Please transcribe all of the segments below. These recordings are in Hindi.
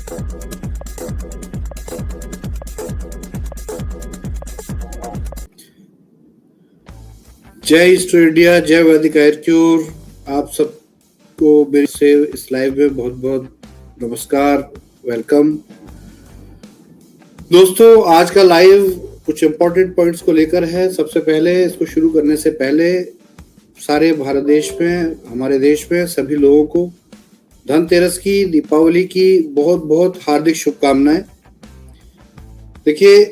जय ईस्ट इंडिया, जय वैदिक आयुर्क्योर। आप सबको मेरे से इस लाइव में बहुत बहुत नमस्कार, वेलकम। दोस्तों, आज का लाइव कुछ इम्पोर्टेंट पॉइंट्स को लेकर है। सबसे पहले इसको शुरू करने से पहले सारे भारत देश में, हमारे देश में सभी लोगों को धनतेरस की, दीपावली की बहुत बहुत हार्दिक शुभकामनाएं। देखिए,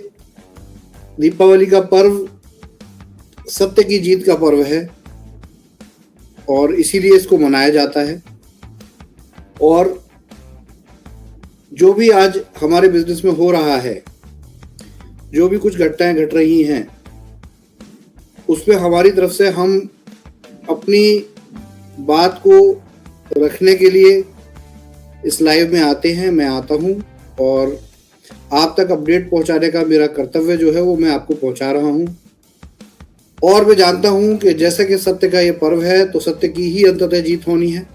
दीपावली का पर्व सत्य की जीत का पर्व है और इसीलिए इसको मनाया जाता है। और जो भी आज हमारे बिजनेस में हो रहा है, जो भी कुछ घटनाएं घट रही हैं, उसमें हमारी तरफ से हम अपनी बात को रखने के लिए इस लाइव में आते हैं। मैं आता हूं और आप तक अपडेट पहुंचाने का मेरा कर्तव्य जो है वो मैं आपको पहुंचा रहा हूं। और मैं जानता हूं कि जैसे कि सत्य का ये पर्व है तो सत्य की ही अंततः जीत होनी है।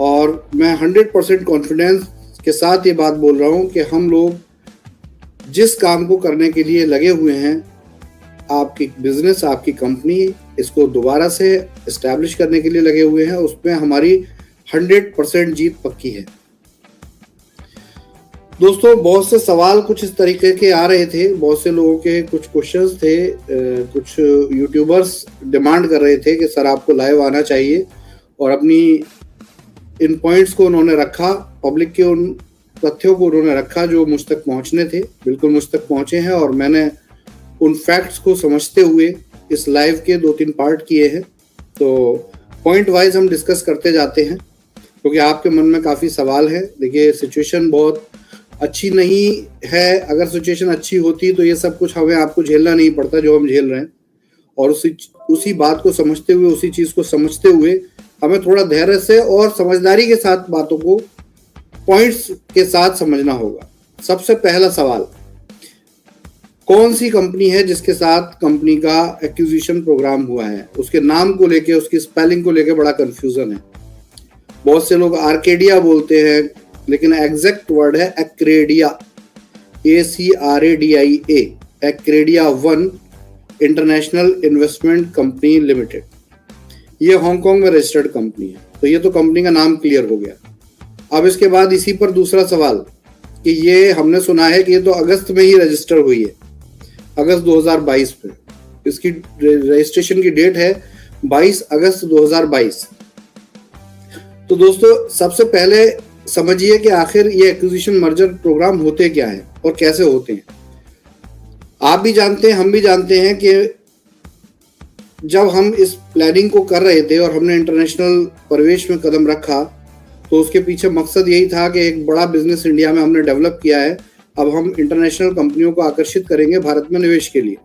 और मैं 100% कॉन्फिडेंस के साथ ये बात बोल रहा हूं कि हम लोग जिस काम को करने के लिए लगे हुए हैं, आपकी बिजनेस, आपकी कंपनी, इसको दोबारा से एस्टैब्लिश करने के लिए लगे हुए हैं, उसमें हमारी 100% जीत पक्की है। दोस्तों, बहुत से सवाल कुछ इस तरीके के आ रहे थे, बहुत से लोगों के कुछ क्वेश्चंस थे। कुछ यूट्यूबर्स डिमांड कर रहे थे कि सर आपको लाइव आना चाहिए, और अपनी इन पॉइंट्स को उन्होंने रखा, पब्लिक के उन तथ्यों को उन्होंने रखा जो मुझ तक पहुंचने थे। बिल्कुल मुझ तक पहुंचे हैं और मैंने उन फैक्ट्स को समझते हुए इस लाइव के 2-3 पार्ट किए हैं। तो पॉइंट वाइज हम डिस्कस करते जाते हैं क्योंकि आपके मन में काफ़ी सवाल है। देखिए, सिचुएशन बहुत अच्छी नहीं है। अगर सिचुएशन अच्छी होती तो ये सब कुछ हमें आपको झेलना नहीं पड़ता जो हम झेल रहे हैं। और उसी बात को समझते हुए, उसी चीज़ को समझते हुए हमें थोड़ा धैर्य से और समझदारी के साथ बातों को पॉइंट्स के साथ समझना होगा। सबसे पहला सवाल, कौन सी कंपनी है जिसके साथ कंपनी का एक्विजिशन प्रोग्राम हुआ है? उसके नाम को लेके, उसकी स्पेलिंग को लेके बड़ा कंफ्यूजन है। बहुत से लोग आर्केडिया बोलते हैं, लेकिन एग्जैक्ट वर्ड है एक्रेडिया, ACRADIA, एक्रेडिया 1 international investment company limited. ये हांगकांग में रजिस्टर्ड कंपनी है। तो ये तो कंपनी का नाम क्लियर हो गया। अब इसके बाद इसी पर दूसरा सवाल कि ये हमने सुना है कि ये तो अगस्त में ही रजिस्टर हुई है, अगस्त 2022 में। इसकी रजिस्ट्रेशन की डेट है 22 अगस्त 2022। तो दोस्तों, सबसे पहले समझिए कि आखिर ये एक्विजिशन मर्जर प्रोग्राम होते क्या है और कैसे होते हैं। आप भी जानते हैं, हम भी जानते हैं कि जब हम इस प्लानिंग को कर रहे थे और हमने इंटरनेशनल परिवेश में कदम रखा तो उसके पीछे मकसद यही था कि एक बड़ा बिजनेस इंडिया में हमने डेवलप किया है। अब हम इंटरनेशनल कंपनियों को आकर्षित करेंगे भारत में निवेश के लिए,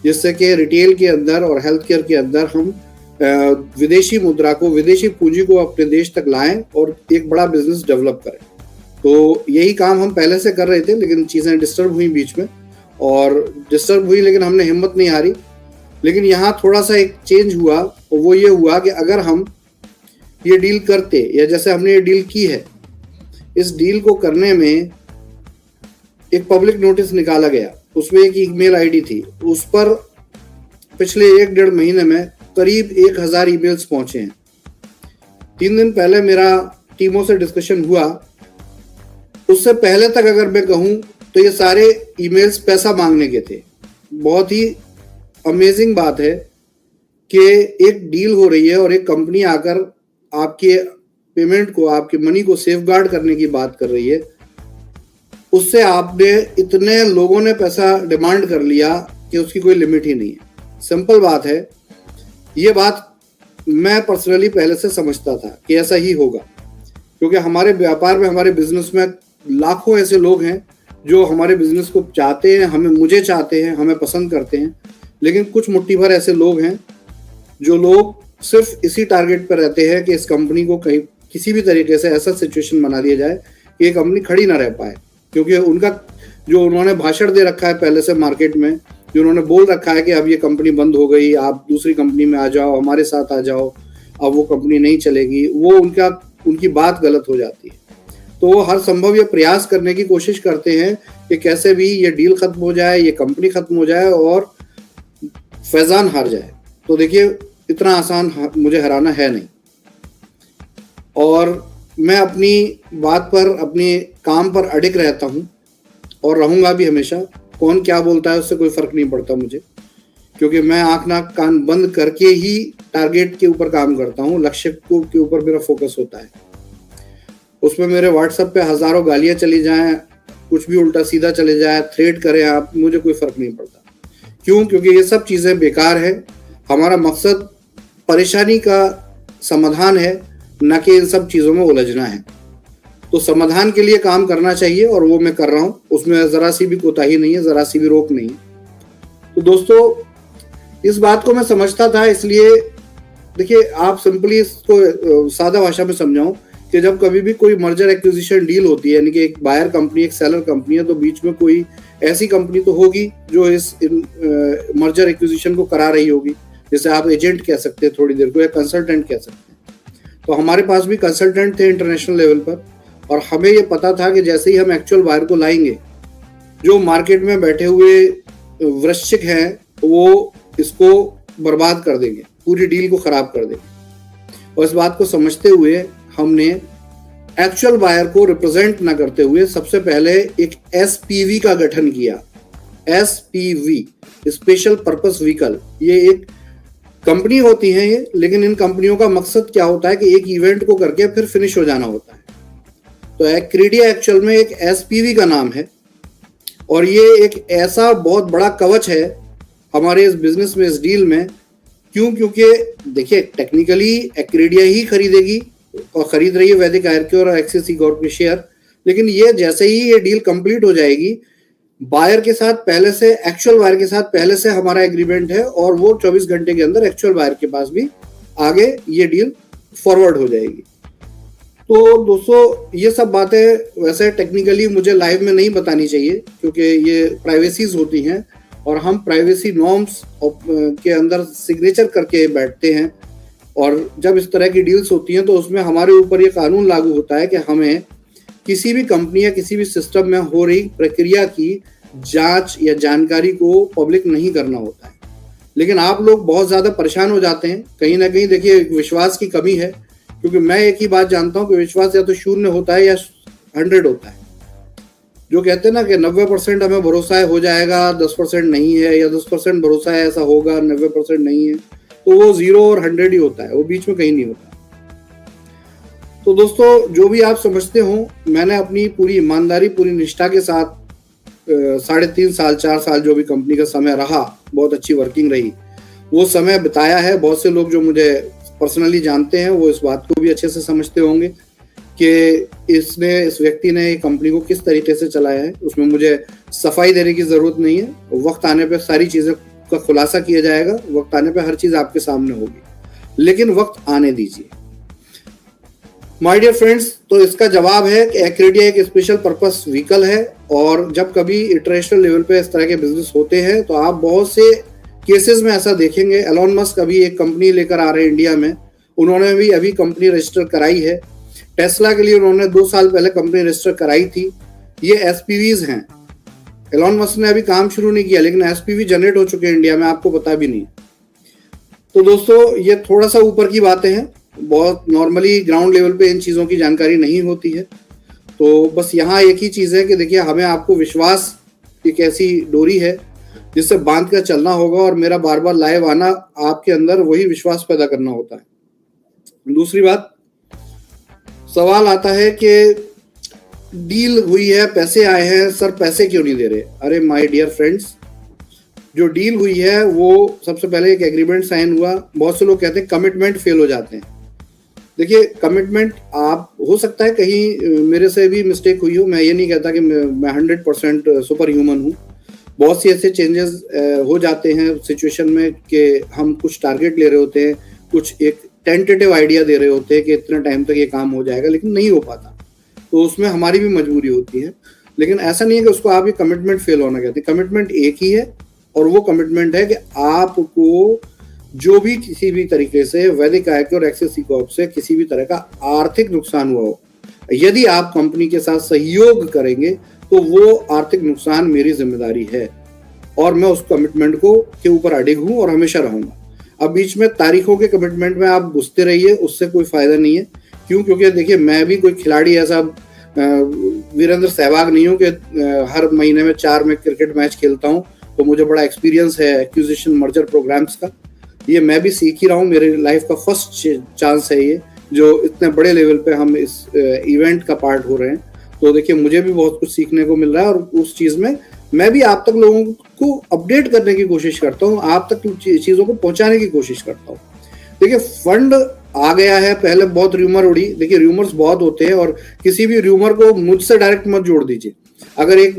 जिससे कि रिटेल के अंदर और हेल्थ केयर के अंदर हम विदेशी मुद्रा को, विदेशी पूंजी को अपने देश तक लाएं और एक बड़ा बिजनेस डेवलप करें। तो यही काम हम पहले से कर रहे थे, लेकिन चीज़ें डिस्टर्ब हुई बीच में, और डिस्टर्ब हुई लेकिन हमने हिम्मत नहीं हारी। लेकिन यहाँ थोड़ा सा एक चेंज हुआ, और वो ये हुआ कि अगर हम ये डील करते, या जैसे हमने ये डील की है, इस डील को करने में एक पब्लिक नोटिस निकाला गया। उसमें एक ईमेल आईडी थी, उस पर पिछले 1-1.5 महीने में करीब 1000 ईमेल्स पहुंचे हैं। 3 दिन पहले मेरा टीमों से डिस्कशन हुआ। उससे पहले तक अगर मैं कहूं तो ये सारे ईमेल्स पैसा मांगने के थे। बहुत ही अमेजिंग बात है कि एक डील हो रही है और एक कंपनी आकर आपके पेमेंट को, आपकी मनी को सेफगार्ड करने की बात कर रही है। उससे आपने, इतने लोगों ने पैसा डिमांड कर लिया कि उसकी कोई लिमिट ही नहीं है। सिंपल बात है। ये बात मैं पर्सनली पहले से समझता था कि ऐसा ही होगा, क्योंकि हमारे व्यापार में, हमारे बिजनेस में लाखों ऐसे लोग हैं जो हमारे बिजनेस को चाहते हैं, मुझे चाहते हैं, हमें पसंद करते हैं। लेकिन कुछ मुट्ठी भर ऐसे लोग हैं जो लोग सिर्फ इसी टारगेट पर रहते हैं कि इस कंपनी को कहीं किसी भी तरीके से ऐसा सिचुएशन बना दिया जाए कि ये कंपनी खड़ी ना रह पाए। क्योंकि उनका जो उन्होंने भाषण दे रखा है पहले से मार्केट में, जो उन्होंने बोल रखा है कि अब ये कंपनी बंद हो गई, आप दूसरी कंपनी में आ जाओ, हमारे साथ आ जाओ, अब वो कंपनी नहीं चलेगी, वो उनकी बात गलत हो जाती है। तो वो हर संभव ये प्रयास करने की कोशिश करते हैं कि कैसे भी ये डील खत्म हो जाए, ये कंपनी खत्म हो जाए और फैजान हार जाए। तो देखिए इतना आसान मुझे हराना है नहीं, और मैं अपनी बात पर, अपने काम पर अडिग रहता हूँ और रहूँगा भी हमेशा। कौन क्या बोलता है उससे कोई फर्क नहीं पड़ता मुझे, क्योंकि मैं आँख नाक कान बंद करके ही टारगेट के ऊपर काम करता हूँ। लक्ष्य के ऊपर मेरा फोकस होता है। उसमें मेरे व्हाट्सएप पे हज़ारों गालियाँ चली जाएं, कुछ भी उल्टा सीधा चले जाए, थ्रेड करें आप, मुझे कोई फ़र्क नहीं पड़ता। क्यों? क्योंकि ये सब चीज़ें बेकार है। हमारा मकसद परेशानी का समाधान है, न कि इन सब चीज़ों में उलझना है। तो समाधान के लिए काम करना चाहिए और वो मैं कर रहा हूँ। उसमें ज़रा सी भी कोताही नहीं है, ज़रा सी भी रोक नहीं है। तो दोस्तों इस बात को मैं समझता था, इसलिए देखिए आप सिंपली इसको सादा भाषा में समझाऊं कि जब कभी भी कोई मर्जर एक्विजिशन डील होती है, यानी कि एक बायर कंपनी एक सेलर कंपनी है, तो बीच में कोई ऐसी कंपनी तो होगी जो इस मर्जर एक्विजिशन को करा रही होगी। जैसे आप एजेंट कह सकते हैं थोड़ी देर को, या कंसल्टेंट कह सकते हैं। तो हमारे पास भी कंसल्टेंट थे इंटरनेशनल लेवल पर, और हमें ये पता था कि जैसे ही हम एक्चुअल बायर को लाएंगे, जो मार्केट में बैठे हुए वृश्चिक हैं वो इसको बर्बाद कर देंगे, पूरी डील को खराब कर देंगे। और इस बात को समझते हुए हमने एक्चुअल बायर को रिप्रेजेंट ना करते हुए सबसे पहले एक एसपीवी का गठन किया। एसपीवी, स्पेशल पर्पस व्हीकल, ये एक कंपनी होती है ये, लेकिन इन कंपनियों का मकसद क्या होता है कि एक इवेंट को करके फिर फिनिश हो जाना होता है। तो एक्रेडिया एक्चुअल में एक एसपीवी का नाम है, और ये एक ऐसा बहुत बड़ा कवच है हमारे इस बिजनेस में, इस डील में। क्यों? क्योंकि देखिए टेक्निकली एक्रेडिया ही खरीदेगी और खरीद रही है वैदिक आयुर्वेद और एक्सिस ई-कॉर्प के शेयर, लेकिन ये जैसे ही ये डील कंप्लीट हो जाएगी, बायर के साथ पहले से, एक्चुअल बायर के साथ पहले से हमारा एग्रीमेंट है, और वो 24 घंटे के अंदर एक्चुअल बायर के पास भी आगे ये डील फॉरवर्ड हो जाएगी। तो दोस्तों ये सब बातें वैसे टेक्निकली मुझे लाइव में नहीं बतानी चाहिए, क्योंकि ये प्राइवेसीज होती हैं और हम प्राइवेसी नॉर्म्स के अंदर सिग्नेचर करके बैठते हैं। और जब इस तरह की डील्स होती हैं तो उसमें हमारे ऊपर ये कानून लागू होता है कि हमें किसी भी कंपनी या किसी भी सिस्टम में हो रही प्रक्रिया की जांच या जानकारी को पब्लिक नहीं करना होता है। लेकिन आप लोग बहुत ज़्यादा परेशान हो जाते हैं। कहीं ना कहीं देखिए विश्वास की कमी है, क्योंकि मैं एक ही बात जानता हूँ कि विश्वास या तो 0 होता है या 100 होता है। जो कहते हैं ना कि 90% हमें भरोसा है हो जाएगा, 10% नहीं है, या 10% भरोसा है ऐसा होगा, 90% नहीं है, तो वो 0 और 100 ही होता है, वो बीच में कहीं नहीं होता। तो दोस्तों जो भी आप समझते हो, मैंने अपनी पूरी ईमानदारी, पूरी निष्ठा के साथ 3.5 साल 4 साल जो भी कंपनी का समय रहा, बहुत अच्छी वर्किंग रही, वो समय बिताया है। बहुत से लोग जो मुझे पर्सनली जानते हैं वो इस बात को भी अच्छे से समझते होंगे कि इस व्यक्ति ने कंपनी को किस तरीके से चलाया है। उसमें मुझे सफाई देने की ज़रूरत नहीं है। वक्त आने पे सारी चीज़ें का खुलासा किया जाएगा, वक्त आने पे हर चीज़ आपके सामने होगी, लेकिन वक्त आने दीजिए माय डियर फ्रेंड्स। तो इसका जवाब है कि एक्रेडिया एक स्पेशल पर्पस व्हीकल है, और जब कभी इंटरनेशनल लेवल पे इस तरह के बिजनेस होते हैं तो आप बहुत से केसेस में ऐसा देखेंगे। एलोन मस्क अभी एक कंपनी लेकर आ रहे हैं इंडिया में, उन्होंने भी अभी कंपनी रजिस्टर कराई है। टेस्ला के लिए उन्होंने 2 साल पहले कंपनी रजिस्टर कराई थी। ये एसपीवीज हैं। एलोन मस्क ने अभी काम शुरू नहीं किया, लेकिन एसपीवी जनरेट हो चुके हैं इंडिया में, आपको पता भी नहीं। तो दोस्तों ये थोड़ा सा ऊपर की बातें हैं, बहुत नॉर्मली ग्राउंड लेवल पे इन चीज़ों की जानकारी नहीं होती है। तो बस यहाँ एक ही चीज़ है कि देखिए हमें आपको विश्वास एक ऐसी डोरी है जिससे बांध कर चलना होगा, और मेरा बार बार लाइव आना आपके अंदर वही विश्वास पैदा करना होता है। दूसरी बात, सवाल आता है कि डील हुई है, पैसे आए हैं, सर पैसे क्यों नहीं दे रहे? अरे माय डियर फ्रेंड्स, जो डील हुई है वो सबसे पहले एक एग्रीमेंट साइन हुआ। बहुत से लोग कहते हैं कमिटमेंट फेल हो जाते हैं। देखिए कमिटमेंट, आप हो सकता है कहीं मेरे से भी मिस्टेक हुई हो, मैं ये नहीं कहता कि मैं 100% सुपर ह्यूमन हूँ। बहुत सी ऐसे चेंजेस हो जाते हैं सिचुएशन में कि हम कुछ टारगेट ले रहे होते हैं, कुछ एक टेंटेटिव आइडिया दे रहे होते हैं कि इतना टाइम तक ये काम हो जाएगा, लेकिन नहीं हो पाता, तो उसमें हमारी भी मजबूरी होती है। लेकिन ऐसा नहीं है कि उसको आप ये कमिटमेंट फेल होना कहते हैं। कमिटमेंट एक ही है, और वो कमिटमेंट है कि आपको जो भी किसी भी तरीके से वैदिक आयुर्वेद और एक्सिस ई-कॉर्प से किसी भी तरह का आर्थिक नुकसान हुआ हो, यदि आप कंपनी के साथ सहयोग करेंगे तो वो आर्थिक नुकसान मेरी जिम्मेदारी है और मैं उस कमिटमेंट को के ऊपर अडिग हूं और हमेशा रहूंगा। अब बीच में तारीखों के कमिटमेंट में आप घुसते रहिए, उससे कोई फायदा नहीं है। क्यों? क्योंकि देखिए, मैं भी कोई खिलाड़ी ऐसा वीरेंद्र सहवाग नहीं हूं कि हर महीने में 4 मैं क्रिकेट मैच खेलता हूं, तो मुझे बड़ा एक्सपीरियंस है एक्विजिशन मर्जर प्रोग्राम्स का। ये मैं भी सीख ही रहा हूँ, मेरी लाइफ का फर्स्ट चांस है ये, जो इतने बड़े लेवल पे हम इस इवेंट का पार्ट हो रहे हैं। तो देखिए, मुझे भी बहुत कुछ सीखने को मिल रहा है और उस चीज में मैं भी आप तक लोगों को अपडेट करने की कोशिश करता हूँ, आप तक चीजों को पहुंचाने की कोशिश करता हूँ। देखिए, फंड आ गया है, पहले बहुत र्यूमर उड़ी। देखिए, र्यूमर्स बहुत होते हैं और किसी भी र्यूमर को मुझसे डायरेक्ट मत जोड़ दीजिए। अगर एक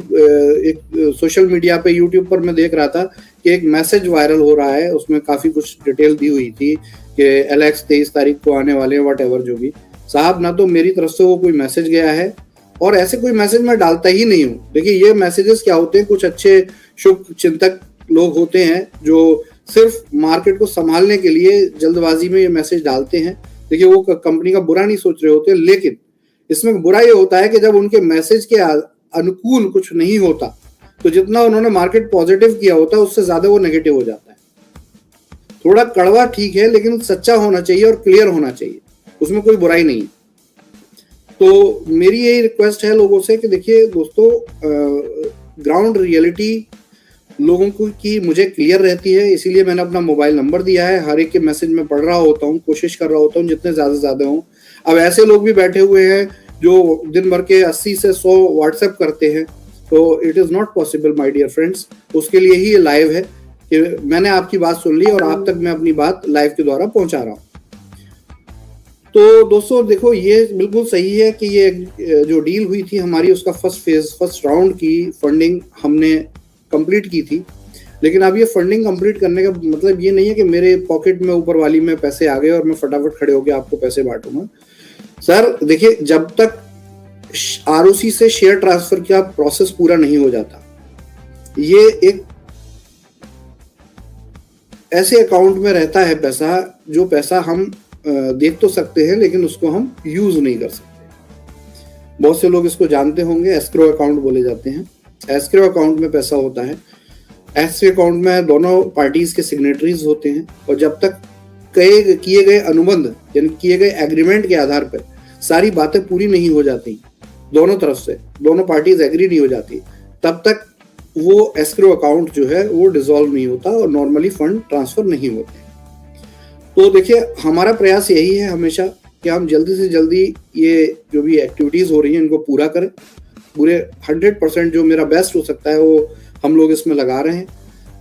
सोशल मीडिया पे, यूट्यूब पर मैं देख रहा था कि एक मैसेज वायरल हो रहा है, उसमें काफी कुछ डिटेल दी हुई थी कि एलेक्स 23 तारीख को आने वाले हैं, वट एवर जो भी। साहब, ना तो मेरी तरफ से वो कोई मैसेज गया है और ऐसे कोई मैसेज मैं डालता ही नहीं हूँ। देखिए, ये मैसेजेस क्या होते हैं, कुछ अच्छे शुभ चिंतक लोग होते हैं जो सिर्फ मार्केट को संभालने के लिए जल्दबाजी में ये मैसेज डालते हैं। देखिए, वो कंपनी का बुरा नहीं सोच रहे होते, लेकिन इसमें बुरा ये होता है कि जब उनके मैसेज के अनुकूल कुछ नहीं होता तो जितना उन्होंने मार्केट पॉजिटिव किया होता है उससे ज्यादा वो नेगेटिव हो जाता है। थोड़ा कड़वा ठीक है, लेकिन सच्चा होना चाहिए और क्लियर होना चाहिए, उसमें कोई बुराई नहीं है। तो मेरी यही रिक्वेस्ट है लोगों से कि देखिए दोस्तों, ग्राउंड रियलिटी लोगों को की मुझे क्लियर रहती है, इसीलिए मैंने अपना मोबाइल नंबर दिया है। हर एक के मैसेज में पढ़ रहा होता हूँ, कोशिश कर रहा होता हूँ जितने ज्यादा हों। अब ऐसे लोग भी बैठे हुए हैं जो दिन भर के 80 से 100 व्हाट्सएप करते हैं, तो it is not possible my dear friends. उसके लिए ही ये लाइव है कि मैंने आपकी बात सुन ली और आप तक मैं अपनी बात लाइव के द्वारा पहुंचा रहा हूँ। तो दोस्तों देखो, ये बिल्कुल सही है कि ये जो डील हुई थी हमारी, उसका फर्स्ट राउंड की फंडिंग हमने कंप्लीट की थी। लेकिन अब ये फंडिंग कंप्लीट करने का मतलब ये नहीं है कि मेरे पॉकेट में ऊपर वाली में पैसे आ गए और मैं फटाफट खड़े होकर आपको पैसे बांटूंगा। सर देखिए, जब तक आरओसी से शेयर ट्रांसफर का प्रोसेस पूरा नहीं हो जाता, ये एक ऐसे अकाउंट में रहता है पैसा, जो पैसा हम देख तो सकते हैं लेकिन उसको हम यूज नहीं कर सकते। बहुत से लोग इसको जानते होंगे, एस्क्रो अकाउंट बोले जाते हैं। एस्क्रो अकाउंट में पैसा होता है। एस्क्रो अकाउंट में दोनों पार्टीज के सिग्नेटरीज होते हैं और जब तक किए गए अनुबंध यानी किए गए एग्रीमेंट के आधार पर सारी बातें पूरी नहीं हो जाती, दोनों तरफ से दोनों पार्टीज एग्री नहीं हो जाती, तब तक वो एस्क्रो अकाउंट जो है वो डिसॉल्व नहीं होता और नॉर्मली फंड ट्रांसफर नहीं होते। तो देखिए, हमारा प्रयास यही है हमेशा कि हम जल्दी से जल्दी ये जो भी एक्टिविटीज हो रही हैं इनको पूरा करें। पूरे 100% जो मेरा बेस्ट हो सकता है वो हम लोग इसमें लगा रहे हैं।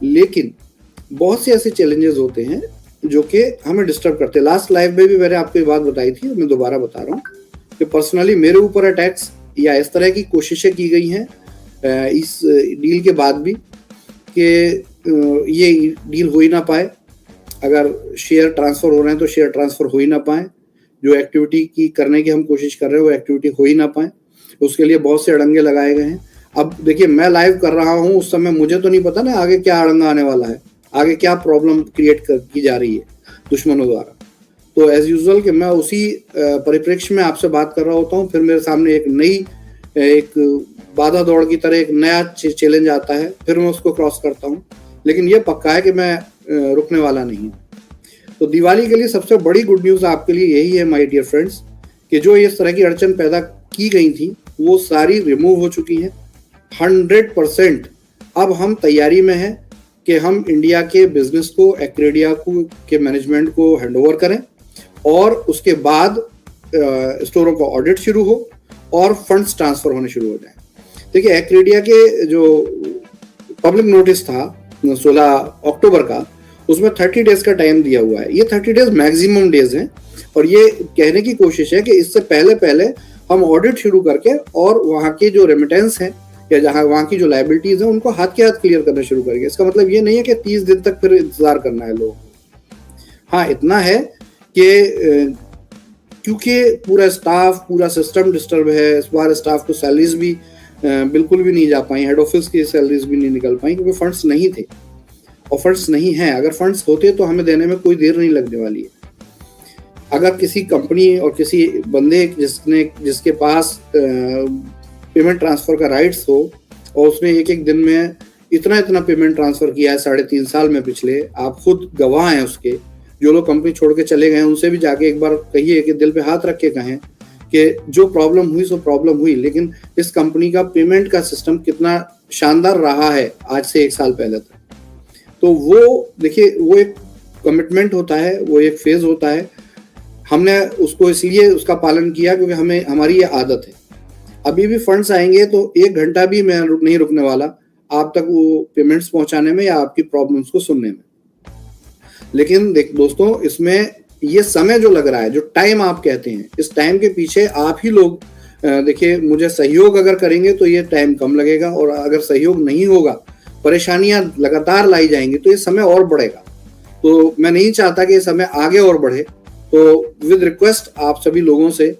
लेकिन बहुत से ऐसे चैलेंजेस होते हैं जो कि हमें डिस्टर्ब करते हैं। लास्ट लाइव में भी मैंने आपको ये बात बताई थी, मैं दोबारा बता रहा हूँ कि पर्सनली मेरे ऊपर अटैक्स या इस तरह की कोशिशें की गई हैं इस डील के बाद भी कि ये डील हो ही ना पाए। अगर शेयर ट्रांसफर हो रहे हैं तो शेयर ट्रांसफर हो ही ना पाए, जो एक्टिविटी की करने की हम कोशिश कर रहे हैं वो एक्टिविटी हो ही ना पाए। उसके लिए बहुत से अड़ंगे लगाए गए हैं। अब देखिए, मैं लाइव कर रहा हूँ, उस समय मुझे तो नहीं पता ना आगे क्या अड़ंगा आने वाला है, आगे क्या प्रॉब्लम क्रिएट की जा रही है दुश्मनों द्वारा। तो एज यूजुअल कि मैं उसी परिप्रेक्ष्य में आपसे बात कर रहा होता हूँ, फिर मेरे सामने एक बाधा दौड़ की तरह एक नया चैलेंज आता है, फिर मैं उसको क्रॉस करता हूँ। लेकिन ये पक्का है कि मैं रुकने वाला नहीं। तो दिवाली के लिए सबसे बड़ी गुड न्यूज आपके लिए यही है माय डियर फ्रेंड्स कि जो इस तरह की अड़चन पैदा की गई थी वो सारी रिमूव हो चुकी हैं 100%। अब हम तैयारी में हैं कि हम इंडिया के बिजनेस को एक्रेडिया के मैनेजमेंट को हैंडओवर करें और उसके बाद स्टोरों का ऑडिट शुरू हो और फंड्स ट्रांसफर होने शुरू हो जाए। देखिए, एक्रेडिया के जो पब्लिक नोटिस था 16 अक्टूबर का, उसमें 30 डेज का टाइम दिया हुआ है। ये 30 डेज मैक्सिमम डेज हैं और ये कहने की कोशिश है कि इससे पहले हम ऑडिट शुरू करके और वहाँ के जो रेमिटेंस है या जहाँ वहाँ की जो लायबिलिटीज है उनको हाथ के हाथ क्लियर करना शुरू करेंगे। इसका मतलब ये नहीं है कि 30 दिन तक फिर इंतजार करना है लोगों को। हाँ, इतना है कि क्योंकि पूरा स्टाफ, पूरा सिस्टम डिस्टर्ब है, इस बार स्टाफ को सैलरीज भी बिल्कुल भी नहीं जा पाई, हेड ऑफिस की सैलरीज भी नहीं निकल पाई क्योंकि फंड्स नहीं थे और फंड्स नहीं हैं। अगर फंड्स होते तो हमें देने में कोई देर नहीं लगने वाली है। अगर किसी कंपनी और किसी बंदे जिसके पास पेमेंट ट्रांसफर का राइट्स हो और उसने एक एक दिन में इतना इतना पेमेंट ट्रांसफर किया है 3.5 साल में पिछले, आप खुद गवाह हैं उसके, जो लोग कंपनी छोड़ के चले गए उनसे भी जाके एक बार कहिए कि दिल पे हाथ रख के कहें कि जो प्रॉब्लम हुई सो प्रॉब्लम हुई, लेकिन इस कंपनी का पेमेंट का सिस्टम कितना शानदार रहा है आज से 1 साल पहले तक। तो वो देखिए, वो एक कमिटमेंट होता है, वो एक फेज होता है। हमने उसको इसलिए उसका पालन किया क्योंकि हमारी ये आदत है। अभी भी फंड्स आएंगे तो 1 घंटा भी मैं नहीं रुकने वाला आप तक वो पेमेंट्स पहुंचाने में या आपकी प्रॉब्लम्स को सुनने में। लेकिन दोस्तों, इसमें ये समय जो लग रहा है, जो टाइम आप कहते हैं, इस टाइम के पीछे आप ही लोग देखिए, मुझे सहयोग अगर करेंगे तो ये टाइम कम लगेगा, और अगर सहयोग नहीं होगा, परेशानियां लगातार लाई जाएंगी तो ये समय और बढ़ेगा। तो मैं नहीं चाहता कि ये समय आगे और बढ़े। तो विद रिक्वेस्ट आप सभी लोगों से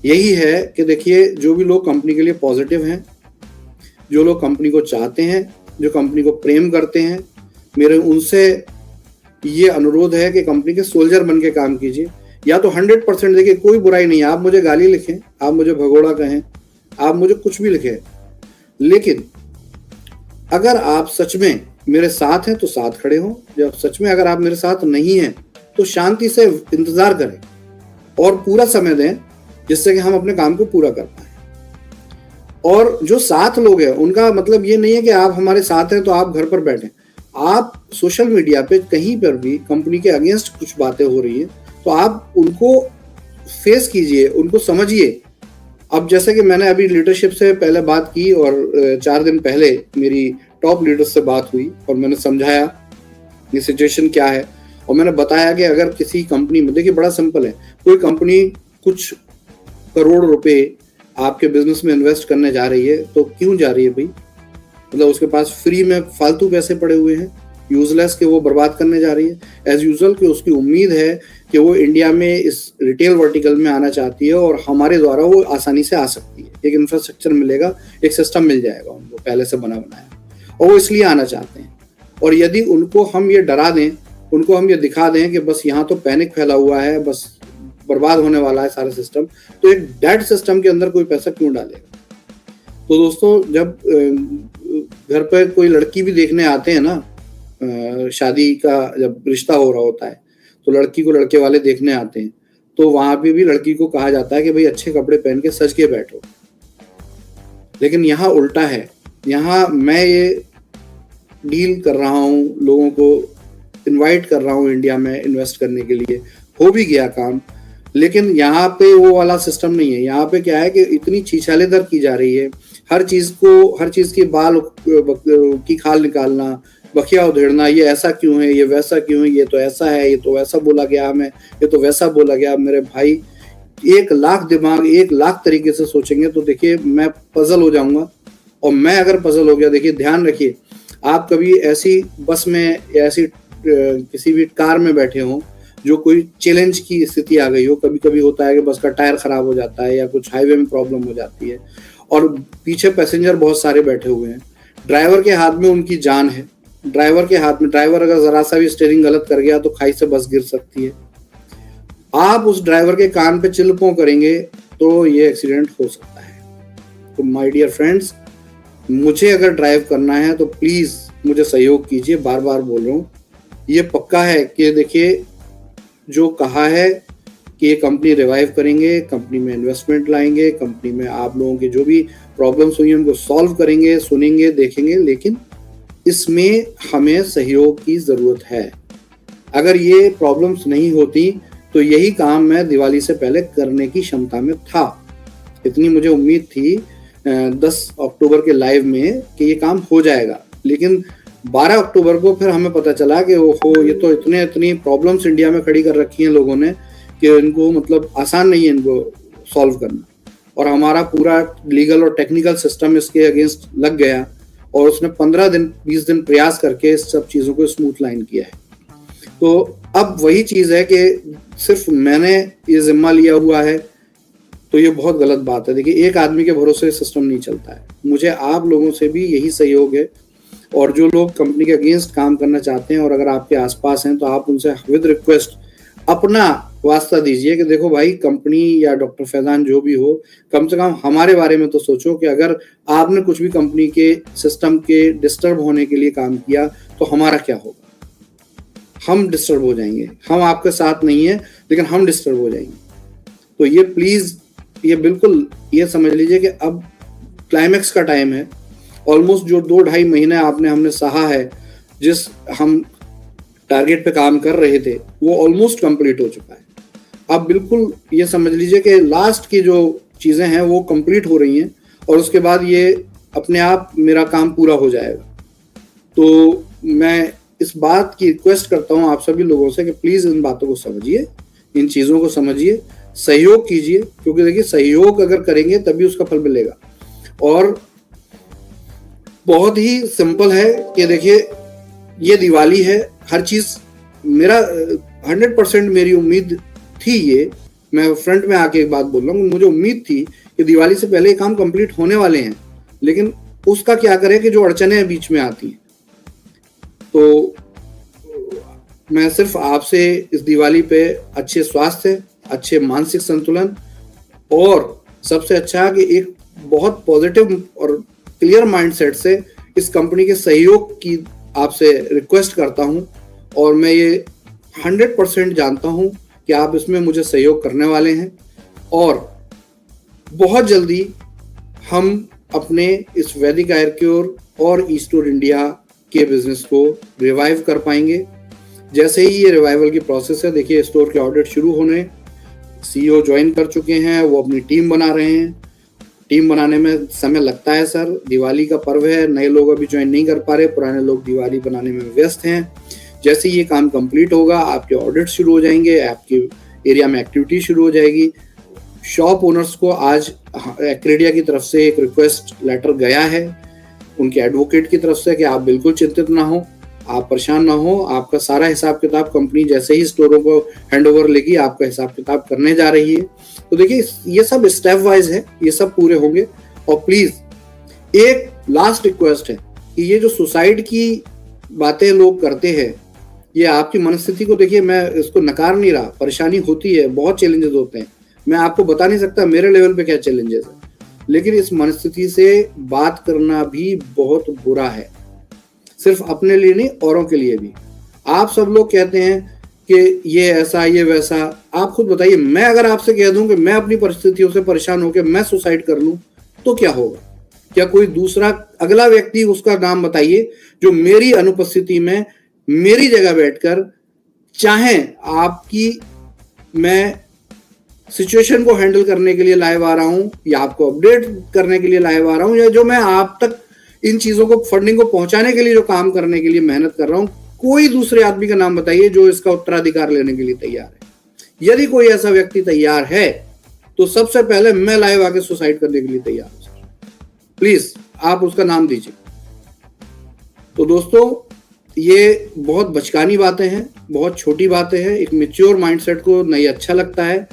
यही है कि देखिए, जो भी लोग कंपनी के लिए पॉजिटिव हैं, जो लोग कंपनी को चाहते हैं, जो कंपनी को प्रेम करते हैं, मेरे उनसे ये अनुरोध है कि कंपनी के सोल्जर बन के काम कीजिए। या तो 100% देखिए, कोई बुराई नहीं है, आप मुझे गाली लिखें, आप मुझे भगोड़ा कहें, आप मुझे कुछ भी लिखें, लेकिन अगर आप सच में मेरे साथ हैं तो साथ खड़े हों। जब सच में अगर आप मेरे साथ नहीं हैं तो शांति से इंतजार करें और पूरा समय दें, जिससे कि हम अपने काम को पूरा कर पाए। और जो साथ लोग हैं उनका मतलब ये नहीं है कि आप हमारे साथ हैं तो आप घर पर बैठें। आप सोशल मीडिया पे कहीं पर भी कंपनी के अगेंस्ट कुछ बातें हो रही हैं तो आप उनको फेस कीजिए, उनको समझिए। अब जैसे कि मैंने अभी लीडरशिप से पहले बात की और 4 दिन पहले मेरी टॉप लीडर्स से बात हुई और मैंने समझाया ये सिचुएशन क्या है, और मैंने बताया कि अगर किसी कंपनी में, देखिए बड़ा सिंपल है, कोई कंपनी कुछ करोड़ रुपए आपके बिजनेस में इन्वेस्ट करने जा रही है तो क्यों जा रही है भाई? मतलब उसके पास फ्री में फालतू पैसे पड़े हुए हैं, यूजलेस, के वो बर्बाद करने जा रही है। एज यूजुअल कि उसकी उम्मीद है कि वो इंडिया में इस रिटेल वर्टिकल में आना चाहती है और हमारे द्वारा वो आसानी से आ सकती है। एक इंफ्रास्ट्रक्चर मिलेगा, एक सिस्टम मिल जाएगा उनको पहले से बना बनाया, और वो इसलिए आना चाहते हैं। और यदि उनको हम ये डरा दें, उनको हम ये दिखा दें कि बस यहाँ तो पैनिक फैला हुआ है, बस बर्बाद होने वाला है सारा सिस्टम, तो एक डेड सिस्टम के अंदर कोई पैसा क्यों डालेगा? तो दोस्तों, जब घर पर कोई लड़की भी देखने आते हैं ना, शादी का जब रिश्ता हो रहा होता है तो लड़की को लड़के वाले देखने आते हैं, तो वहां पे भी लड़की को कहा जाता है कि भाई अच्छे कपड़े पहन के सज के बैठो। लेकिन यहाँ उल्टा है। यहाँ मैं ये डील कर रहा हूँ, लोगों को इनवाइट कर रहा हूँ इंडिया में इन्वेस्ट करने के लिए, हो भी गया काम, लेकिन यहाँ पे वो वाला सिस्टम नहीं है। यहाँ पे क्या है कि इतनी छीछालेदर की जा रही है, हर चीज की बाल की खाल निकालना, बखिया उधेड़ना, ये ऐसा क्यों है, ये वैसा क्यों है, ये तो ऐसा है, ये तो वैसा बोला गया हमें, ये तो वैसा बोला गया। मेरे भाई, 1 लाख दिमाग 1 लाख तरीके से सोचेंगे तो देखिए मैं पजल हो जाऊंगा। और मैं अगर पजल हो गया, देखिए ध्यान रखिए, आप कभी ऐसी बस में या ऐसी किसी भी कार में बैठे हो जो कोई चैलेंज की स्थिति आ गई हो, कभी कभी होता है कि बस का टायर खराब हो जाता है या कुछ हाईवे में प्रॉब्लम हो जाती है और पीछे पैसेंजर बहुत सारे बैठे हुए हैं, ड्राइवर के हाथ में उनकी जान है, ड्राइवर के हाथ में, ड्राइवर अगर जरा सा भी स्टीयरिंग गलत कर गया तो खाई से बस गिर सकती है। आप उस ड्राइवर के कान पे चिल्पों करेंगे तो ये एक्सीडेंट हो सकता है। तो माय डियर फ्रेंड्स, मुझे अगर ड्राइव करना है तो प्लीज मुझे सहयोग कीजिए, बार बार बोल रहा हूँ। ये पक्का है कि देखिए, जो कहा है कि ये कंपनी रिवाइव करेंगे, कंपनी में इन्वेस्टमेंट लाएंगे, कंपनी में आप लोगों की जो भी प्रॉब्लम्स हुई उनको सॉल्व करेंगे, सुनेंगे, देखेंगे, लेकिन इसमें हमें सहयोग की जरूरत है। अगर ये प्रॉब्लम्स नहीं होती तो यही काम मैं दिवाली से पहले करने की क्षमता में था। इतनी मुझे उम्मीद थी 10 अक्टूबर के लाइव में कि ये काम हो जाएगा, लेकिन 12 अक्टूबर को फिर हमें पता चला कि ओहो, ये तो इतनी प्रॉब्लम्स इंडिया में खड़ी कर रखी हैं लोगों ने कि इनको मतलब आसान नहीं है इनको सॉल्व करना। और हमारा पूरा लीगल और टेक्निकल सिस्टम इसके अगेंस्ट लग गया और उसने 15 दिन 20 दिन प्रयास करके इस सब चीज़ों को स्मूथ लाइन किया है। तो अब वही चीज़ है कि सिर्फ मैंने ये जिम्मा लिया हुआ है तो ये बहुत गलत बात है। देखिए, एक आदमी के भरोसे सिस्टम नहीं चलता है। मुझे आप लोगों से भी यही सहयोग है, और जो लोग कंपनी के अगेंस्ट काम करना चाहते हैं और अगर आपके आसपास हैं तो आप उनसे विद रिक्वेस्ट अपना वास्ता दीजिए कि देखो भाई, कंपनी या डॉक्टर फैजान जो भी हो, कम से कम हमारे बारे में तो सोचो कि अगर आपने कुछ भी कंपनी के सिस्टम के डिस्टर्ब होने के लिए काम किया तो हमारा क्या होगा। हम डिस्टर्ब हो जाएंगे, हम आपके साथ नहीं है लेकिन हम डिस्टर्ब हो जाएंगे। तो ये प्लीज, ये बिल्कुल ये समझ लीजिए कि अब क्लाइमेक्स का टाइम है। ऑलमोस्ट जो 2-2.5 महीने हमने सहा है, जिस हम टारगेट पे काम कर रहे थे, वो ऑलमोस्ट कंप्लीट हो चुका है। अब बिल्कुल ये समझ लीजिए कि लास्ट की जो चीज़ें हैं वो कंप्लीट हो रही हैं और उसके बाद ये अपने आप मेरा काम पूरा हो जाएगा। तो मैं इस बात की रिक्वेस्ट करता हूँ आप सभी लोगों से कि प्लीज़ इन बातों को समझिए, इन चीज़ों को समझिए, सहयोग कीजिए, क्योंकि देखिए सहयोग अगर करेंगे तभी उसका फल मिलेगा। और बहुत ही सिंपल है कि देखिए ये दिवाली है, हर चीज़ मेरा 100% मेरी उम्मीद थी, ये मैं फ्रंट में आके एक बात बोल रहा हूँ, मुझे उम्मीद थी कि दिवाली से पहले ये काम कंप्लीट होने वाले हैं, लेकिन उसका क्या करें कि जो अड़चनें बीच में आती हैं। तो मैं सिर्फ आपसे इस दिवाली पे अच्छे स्वास्थ्य, अच्छे मानसिक संतुलन और सबसे अच्छा कि एक बहुत पॉजिटिव और क्लियर माइंडसेट से इस कंपनी के सहयोग की आपसे रिक्वेस्ट करता हूं। और मैं ये 100% जानता हूं कि आप इसमें मुझे सहयोग करने वाले हैं और बहुत जल्दी हम अपने इस वैदिक आयुर क्योर और ईस्टवुड इंडिया के बिजनेस को रिवाइव कर पाएंगे। जैसे ही ये रिवाइवल की प्रोसेस है, देखिए स्टोर के ऑडिट शुरू होने, CEO ज्वाइन कर चुके हैं, वो अपनी टीम बना रहे हैं। टीम बनाने में समय लगता है सर, दिवाली का पर्व है, नए लोग अभी ज्वाइन नहीं कर पा रहे, पुराने लोग दिवाली बनाने में व्यस्त हैं। जैसे ये काम कंप्लीट होगा, आपके ऑडिट शुरू हो जाएंगे, आपके एरिया में एक्टिविटी शुरू हो जाएगी। शॉप ओनर्स को आज एक्रेडिया की तरफ से एक रिक्वेस्ट लेटर गया है उनके एडवोकेट की तरफ से कि आप बिल्कुल चिंतित ना हो, आप परेशान ना हो, आपका सारा हिसाब किताब कंपनी जैसे ही स्टोरों को हैंड ओवर लेगी आपका हिसाब किताब करने जा रही है। तो देखिए ये सब स्टेप वाइज है, ये सब पूरे होंगे। और प्लीज एक लास्ट रिक्वेस्ट है कि ये जो सुसाइड की बातें लोग करते हैं, ये आपकी मनस्थिति को देखिए, मैं इसको नकार नहीं रहा, परेशानी होती है, बहुत चैलेंजेस होते हैं, मैं आपको बता नहीं सकता मेरे लेवल पे क्या चैलेंजेस है, लेकिन इस मनस्थिति से बात करना भी बहुत बुरा है, सिर्फ अपने लिए नहीं औरों के लिए भी। आप सब लोग कहते हैं कि ये ऐसा ये वैसा, आप खुद बताइए, मैं अगर आपसे कह दूं कि मैं अपनी परिस्थितियों से परेशान होकर मैं सुसाइड कर लूं तो क्या होगा? क्या कोई दूसरा अगला व्यक्ति, उसका नाम बताइए जो मेरी अनुपस्थिति में मेरी जगह बैठकर चाहे आपकी मैं सिचुएशन को हैंडल करने के लिए लाइव आ रहा हूं या आपको अपडेट करने के लिए लाइव आ रहा हूं, या जो मैं आप तक इन चीजों को, फंडिंग को पहुंचाने के लिए जो काम करने के लिए मेहनत कर रहा हूं, कोई दूसरे आदमी का नाम बताइए जो इसका उत्तराधिकार लेने के लिए तैयार है। यदि कोई ऐसा व्यक्ति तैयार है तो सबसे पहले मैं लाइव आके सुसाइड करने के लिए तैयार हूं सर, प्लीज आप उसका नाम दीजिए। तो दोस्तों ये बहुत बचकानी बातें हैं, बहुत छोटी बातें हैं, एक मेच्योर माइंडसेट को नहीं अच्छा लगता है।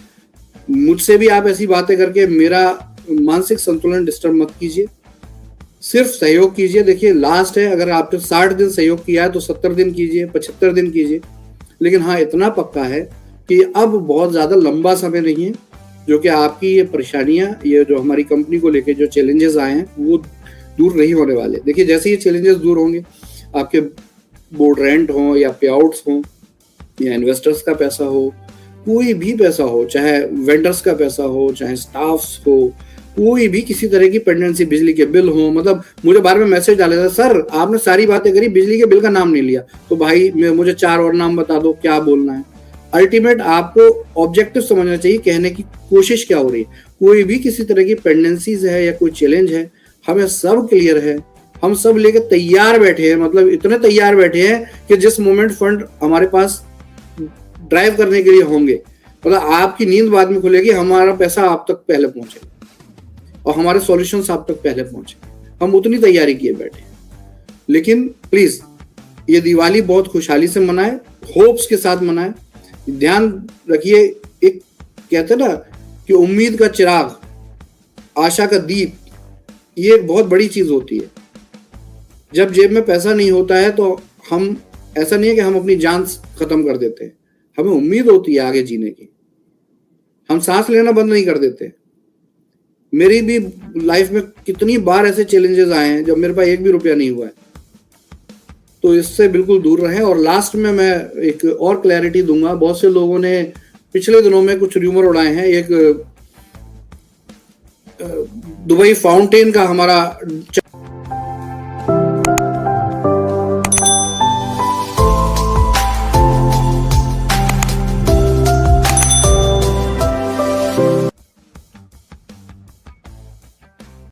मुझसे भी आप ऐसी बातें करके मेरा मानसिक संतुलन डिस्टर्ब मत कीजिए, सिर्फ सहयोग कीजिए। देखिए लास्ट है, अगर आपने 60 दिन सहयोग किया है तो 70 दिन कीजिए, 75 दिन कीजिए, लेकिन हाँ इतना पक्का है कि अब बहुत ज़्यादा लंबा समय नहीं है, जो कि आपकी ये परेशानियां, ये जो हमारी कंपनी को लेके जो चैलेंजेस आए हैं वो दूर नहीं होने वाले। देखिए जैसे ये चैलेंजेस दूर होंगे, आपके बोर्ड रेंट हो या पे आउट्स हो या इन्वेस्टर्स का पैसा हो, कोई भी पैसा हो, चाहे वेंडर्स का पैसा हो, चाहे स्टाफ्स हो, कोई भी किसी तरह की पेंडेंसी, बिजली के बिल हो, मतलब मुझे बार में मैसेज डाले था, सर आपने सारी बातें करी, बिजली के बिल का नाम नहीं लिया, तो भाई मुझे 4 और नाम बता दो, क्या बोलना है। अल्टीमेट आपको ऑब्जेक्टिव समझना चाहिए, कहने की कोशिश क्या हो रही है। कोई भी किसी तरह की पेंडेंसीज है या कोई चैलेंज है, हमें सब क्लियर है, हम सब लेके तैयार बैठे हैं, मतलब इतने तैयार बैठे हैं कि जिस मोमेंट फंड हमारे पास ड्राइव करने के लिए होंगे, मतलब आपकी नींद बाद में खुलेगी, हमारा पैसा आप तक पहले पहुंचेगा और हमारे सॉल्यूशंस आप तक पहले पहुंचे, हम उतनी तैयारी किए बैठे। लेकिन प्लीज ये दिवाली बहुत खुशहाली से मनाएं, होप्स के साथ मनाएं। ध्यान रखिए, एक कहते ना कि उम्मीद का चिराग, आशा का दीप, ये एक बहुत बड़ी चीज होती है। जब जेब में पैसा नहीं होता है तो हम, ऐसा नहीं है कि हम अपनी जान खत्म कर देते हैं, हमें उम्मीद होती है आगे जीने की। हम सांस लेना बंद नहीं कर देते। मेरी भी लाइफ में कितनी बार ऐसे चैलेंजेस आए हैं जब मेरे पास एक भी रुपया नहीं हुआ है। तो इससे बिल्कुल दूर रहें। और लास्ट में मैं एक और क्लैरिटी दूंगा, बहुत से लोगों ने पिछले दिनों में कुछ रूमर उड़ाए हैं। एक दुबई फाउंटेन का हमारा